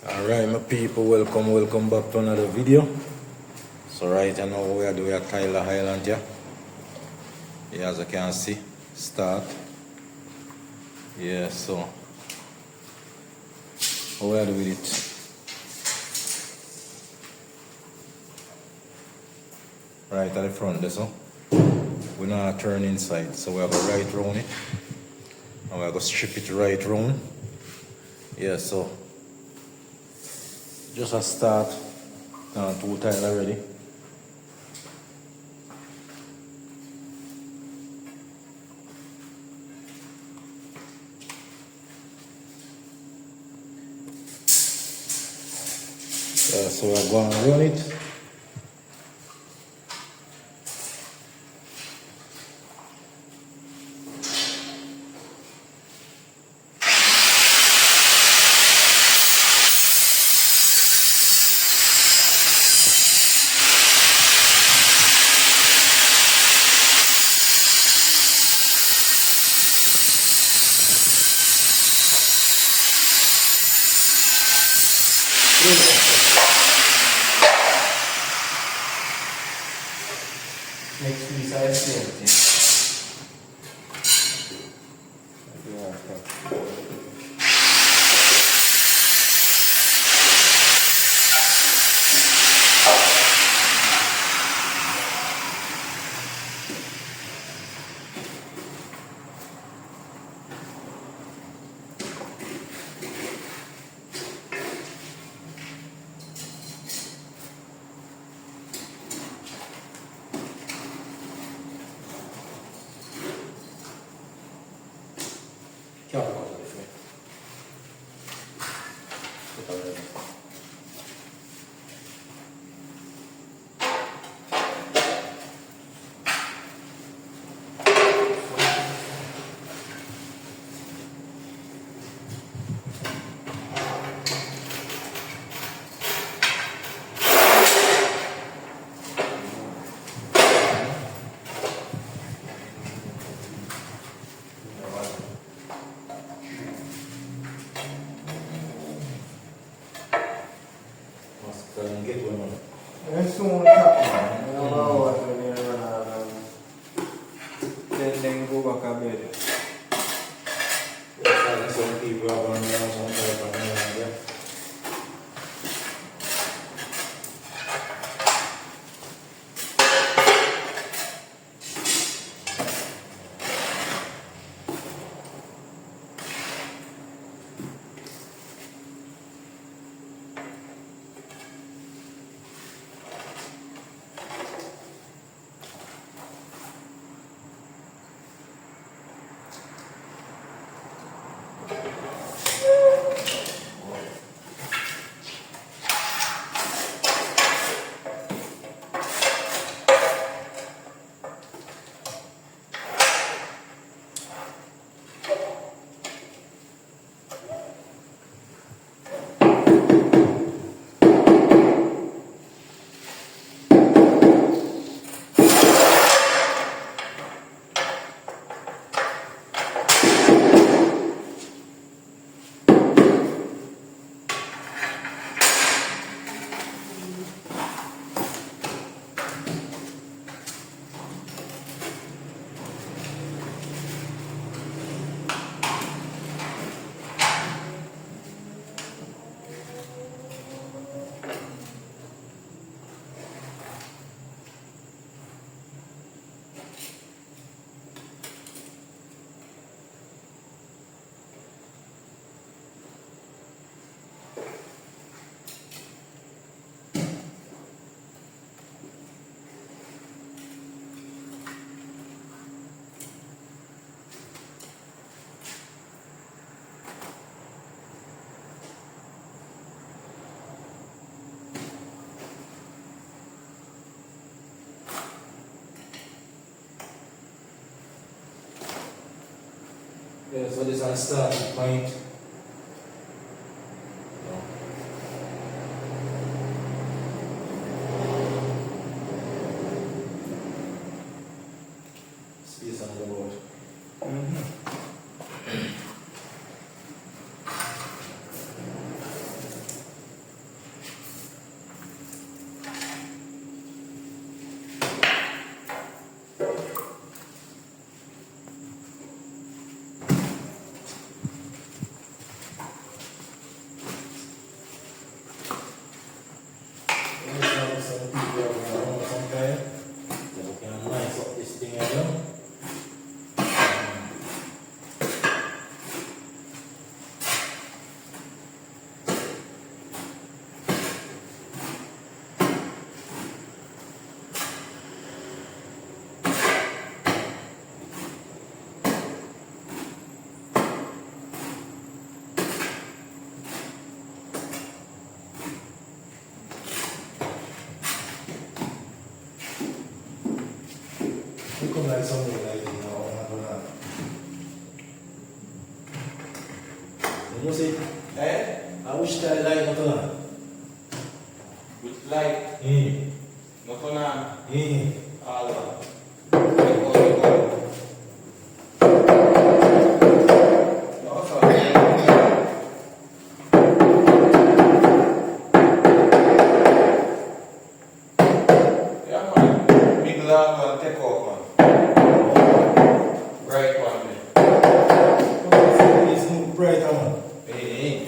Alright my people, welcome back to another video. So right now we are doing a Tyler Highland here. Yeah, as you can see, start. Yeah, so how we are doing it. Right at the front there, so we're not turn inside. So we are going right round it. And we are going to strip it right round. Yeah, so just a start. Two tile already. So we're going to run it. Next piece I see. Get one on. It's soon happen. You know what when you run out then go back a bed. Some people are going to run some type of thing. Yeah, so this is a starting point. Space on the board. try some more lighting now. You see? Eh? I wish that light not on. Which light? Not on. All of yeah, man. Big long one, take off, man. Bright one, man. It's bright, man. Hey.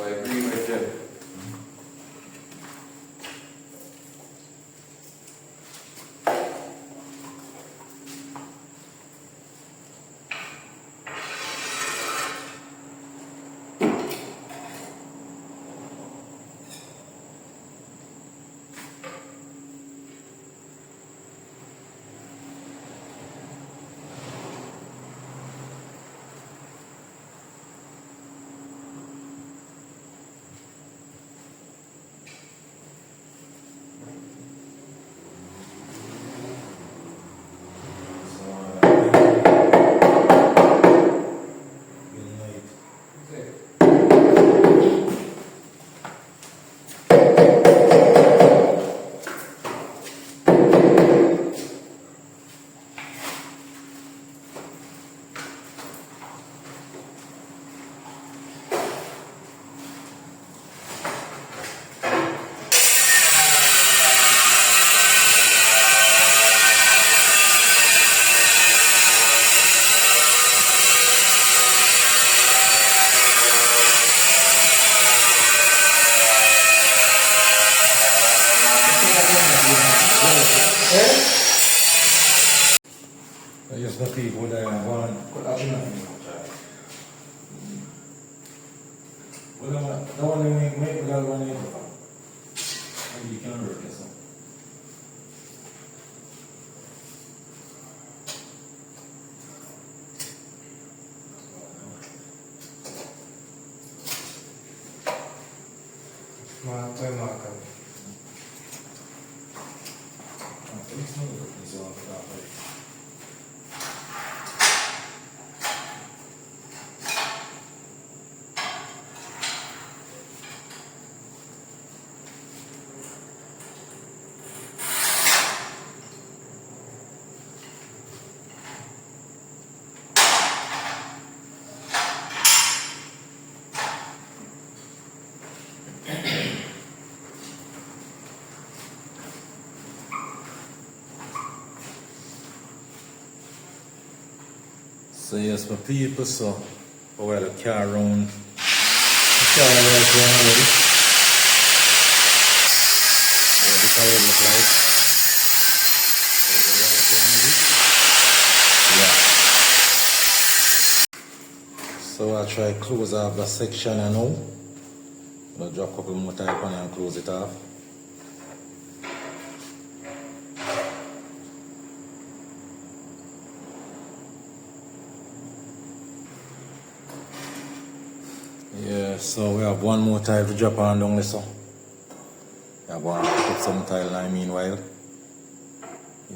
I agree with them. I just the people that I want. Well, the one that make that one in. Maybe you can work this one. So yes, my people, so I wear the car around. The car right around already. Yeah, this is how it look like. Yeah. So I try close off the section now. I'll drop a couple more type on it and close it off. Yeah, so we have one more tile to drop on down this. Yeah, I'm going to pick up some tile now meanwhile.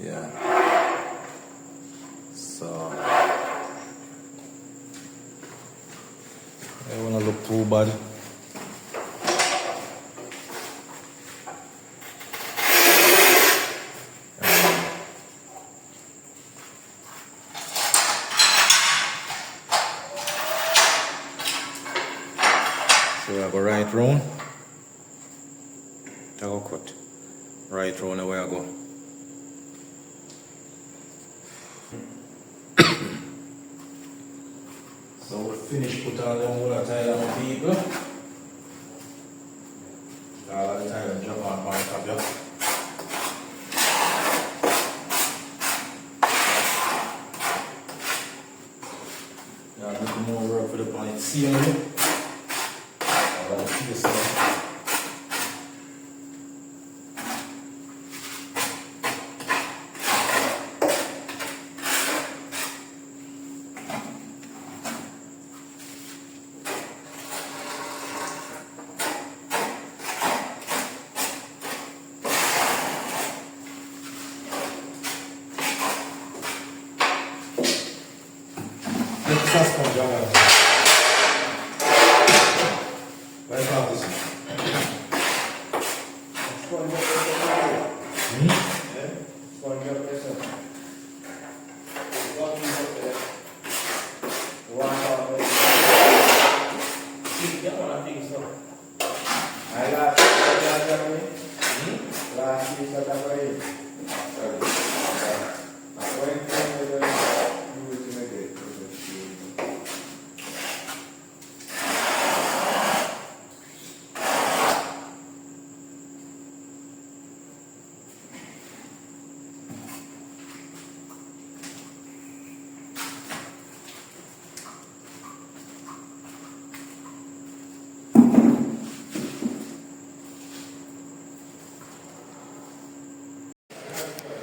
Yeah. So I wanna look too bad. So we have a right round. Take a cut. Right round away I go. So we finish put all them water tile on people. All the tile and drop on top, yeah. Yeah, a little more work for the point. See you here. I'll see you soon.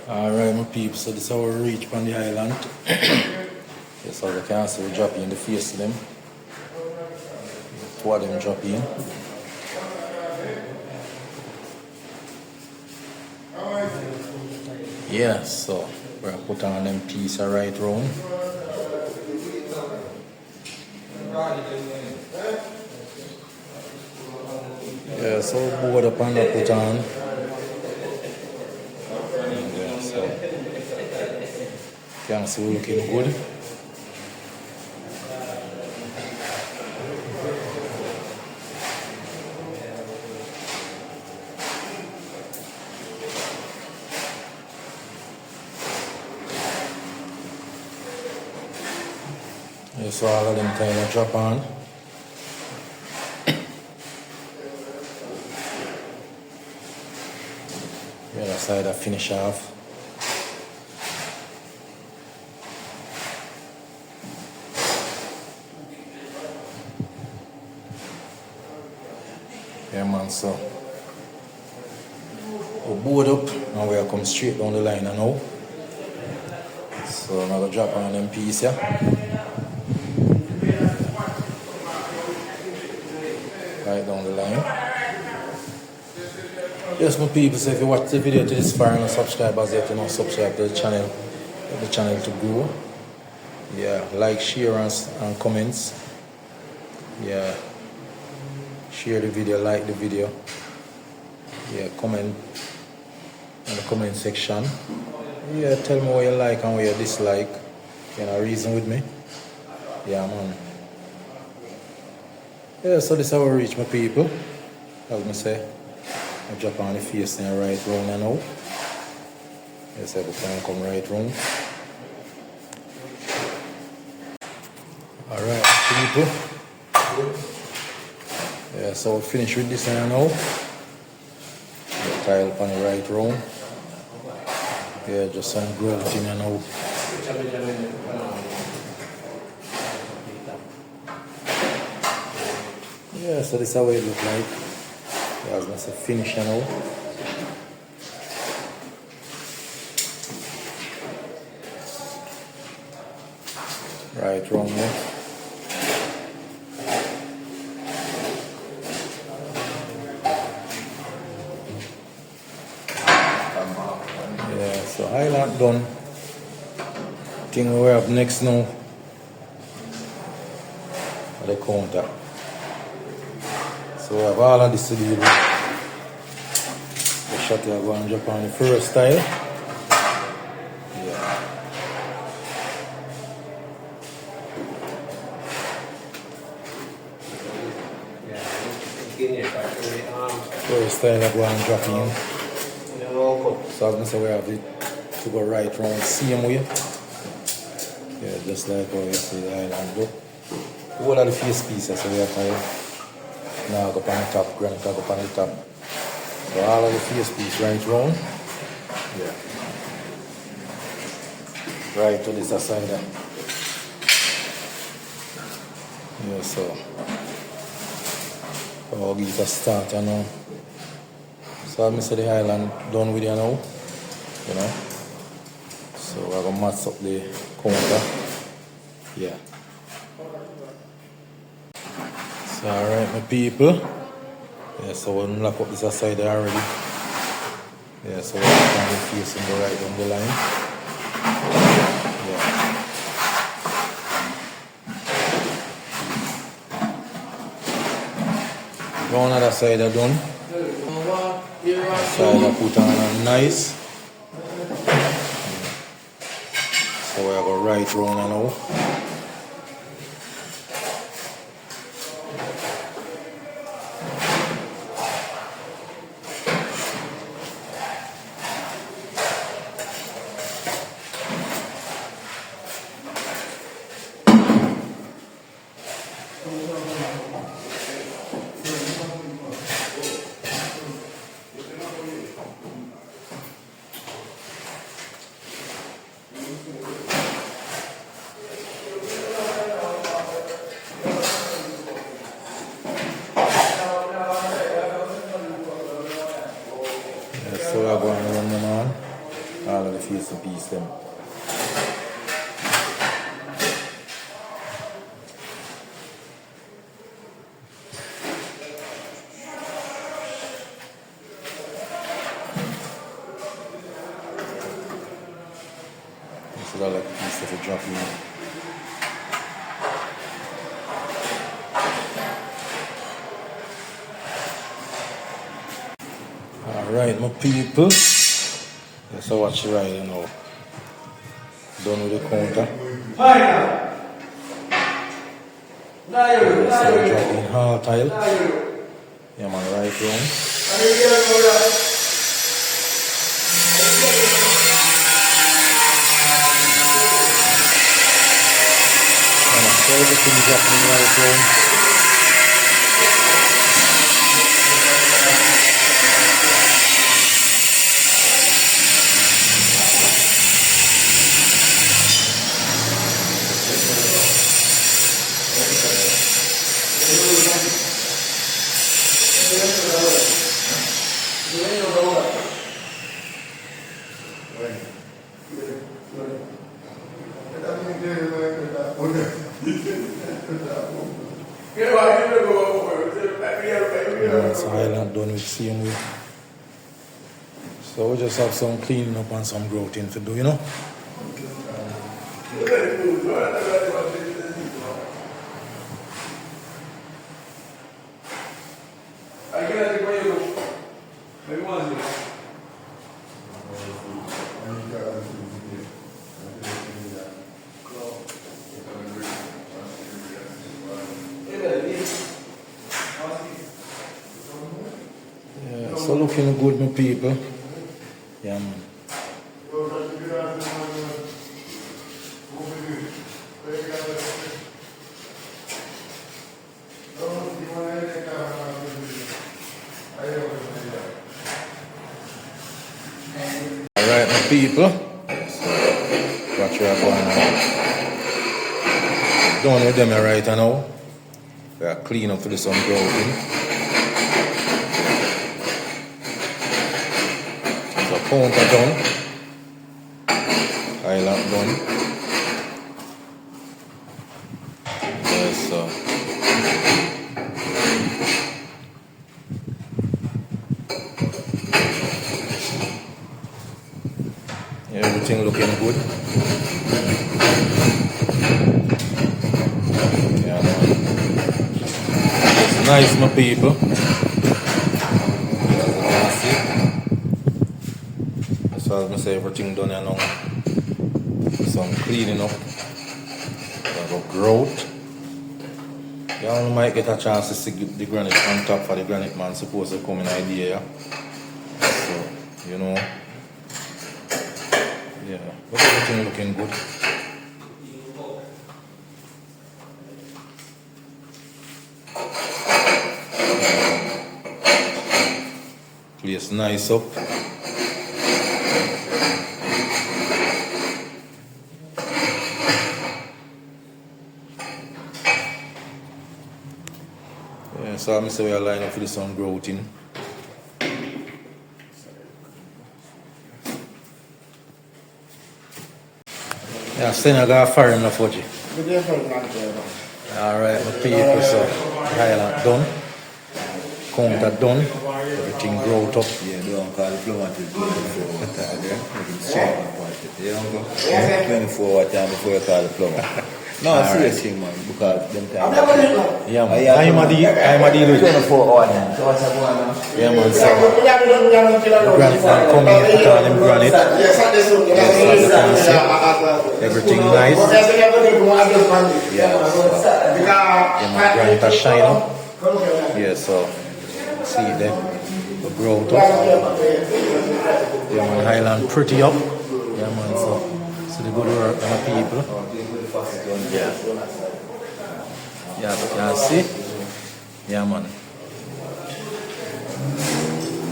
Alright my peeps, so this is how we reach on the island. Yes, so we can see we drop in the face of them. Two of them drop in. Yeah, so we're gonna put on them pieces right round. Yeah, so board up and put on. Can see we're looking good. Yeah, so all of them kind of drop on. The other side I finish off. Yeah man, so we board up and we'll come straight down the line now. So I'm gonna drop on them piece here. Right down the line. Yes my people, so if you watch the video to this far and subscribe as yet, subscribe to the channel. Help the channel to grow. Yeah, like, share and comments. Yeah. Share the video, like the video. Yeah, comment in the comment section. Yeah, tell me what you like and what you dislike. You know, reason with me. Yeah, man. Yeah, so this is how we reach my people. As I say, I drop on the face and right round and out. Yes, every time come right round. Alright, people. Yeah, so we finish with this one now. The tile on the right round. Yeah, just some growth in and out. Yeah, so this is how it look like. Yeah, as I say, finish now. Right round there. So island done. Thing we have next now are the counter. So we have all of this to deal with. The shot here going to drop on the first tile. Yeah. First tile I go and drop in. So I'm going to say we have it to go right round same way. Yeah, just like how you see the island go. All of the face pieces so we have to now go up on the top, granite go up on the top. So all of the face piece right round. Yeah. Right to this side there. Yeah, so I'll give it a start, you know. So I'm the island done with you now, you know. So I'm gonna match up the counter. Yeah. So alright my people. Yeah, so we'll lock up this side there already. Yeah, so we're kind of facing the right down the line. Yeah. One other side are done. Side I put on nice. So we're going right round now. So we're going to run them on. All of the face and piece them. This is all like a piece of a drop in. Alright my people. Yes, so watch you right now. Done with the counter. So we drop in half tile. Yeah man, right round. So everything is happening right round. So Highland done with same way. So we just have some cleaning up and some grouting to do, you know. Yeah, so looking good, my people. Yeah, man. Alright, my people. Watch your going on. Done with them right now. We are clean up to do some grouting. So counter done. Island done. Yes, sir. Everything looking good. Yeah, man. It's nice, my people. As you can see. As far as I say, everything done here now. Some cleaning up. Growth. You only might get a chance to see the granite on top for the granite man supposed to come in idea. So, you know. Yeah, but everything looking good. Place nice up. Yeah, so I'm saying we are lining up for this one grouting. Yeah, Senegal foreign enough for you. Alright, my people, so Highland done. Counter done. Everything growed up. Yeah, don't call the plumber to do it. 24 what time before you call the plumber. No, seriously, man, because them time. Yeah, man. I'm a deal with 24 hours now. So what's going on? Yeah, man, so the grandson come in, put on him granite. Yes, so as you can see, everything nice. Yeah, so, yeah, man, granite a shine up. Yeah, so see there, the growth up. Yeah, man, Highland pretty up. Yeah, man, so see the good work of my people. Yeah. Yeah, as you can see. Yeah, man.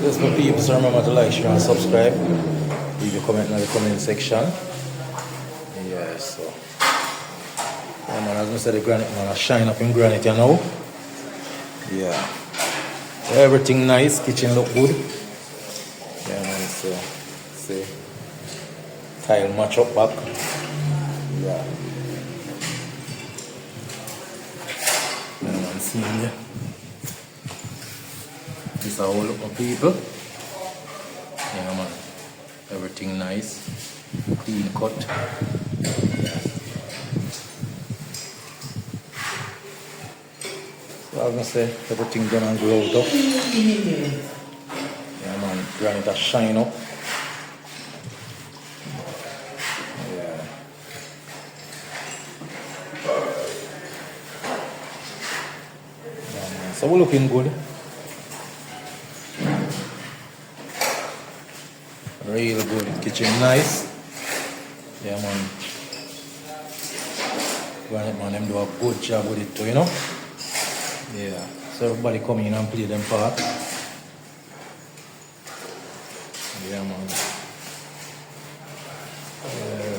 Just my people, so remember to like, share and subscribe. Leave a comment in the comment section. Yeah, so. Yeah, man, as I said, the granite, man, I shine up in granite, you know. Yeah. Everything nice, kitchen look good. Yeah, man, so. See. Tile match up back. Yeah. Yeah, man, see here. This is all of my people. Yeah, man. Everything nice. Clean cut. Yeah. So I'm gonna say everything done and glowed up. Yeah, man. Granite a shine up. Yeah. Yeah, man. So we're looking good. Real good. Kitchen nice. Yeah, man. Granite man, them do a good job with it too, you know. Yeah. So everybody come in and play them part. Yeah, man.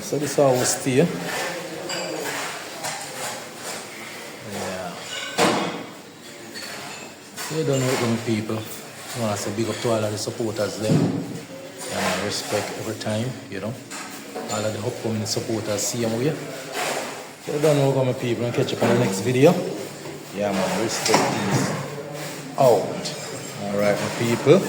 So this is how we stay. Yeah. So you don't know them people. I want to say big up to all of the supporters there. And I respect every time, you know. All of the upcoming supporters see them here. So you don't know how many people and catch up on the next video. Yeah, man, respect these out. Alright, my people.